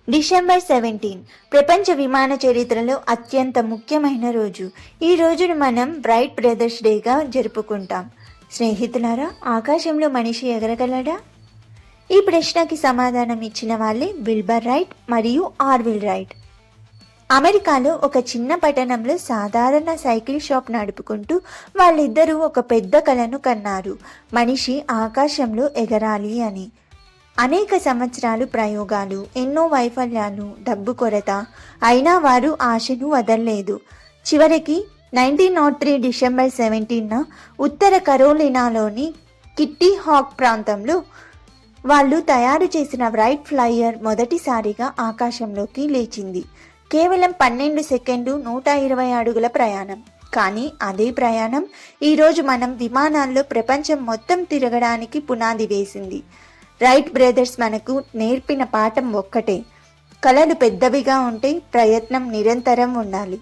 December 17 ప్రపంచ విమాన చరిత్రలో అత్యంత ముఖ్యమైన రోజు. ఈ రోజును మనం రైట్ బ్రదర్స్ డేగా జరుపుకుంటాం. స్నేహితులారా, ఆకాశంలో మనిషి ఎగరగలడా? ఈ ప్రశ్నకి సమాధానం ఇచ్చిన వాళ్ళే విల్బర్ రైట్ మరియు ఆర్విల్ రైట్. అమెరికాలో ఒక చిన్న పట్టణంలో సాధారణ సైకిల్ షాప్ నడుపుకుంటూ వాళ్ళిద్దరూ ఒక పెద్ద కలను కన్నారు. మనిషి ఆకాశంలో ఎగరాలి అని. అనేక సంవత్సరాలు ప్రయోగాలు, ఎన్నో వైఫల్యాలు, డబ్బు కొరత, అయినా వారు ఆశను వదల్లేదు. చివరికి 1903 డిసెంబర్ 17న ఉత్తర కరోలినాలోని కిట్టి హాక్ ప్రాంతంలో వాళ్ళు తయారు చేసిన రైట్ ఫ్లైయర్ మొదటిసారిగా ఆకాశంలోకి లేచింది. కేవలం 12 సెకండ్లు 120 అడుగుల ప్రయాణం. కానీ అదే ప్రయాణం ఈరోజు మనం విమానాల్లో ప్రపంచం మొత్తం తిరగడానికి పునాది వేసింది. రైట్ బ్రదర్స్ మనకు నేర్పిన పాఠం ఒక్కటే: కలలు పెద్దవిగా ఉంటే ప్రయత్నం నిరంతరం ఉండాలి.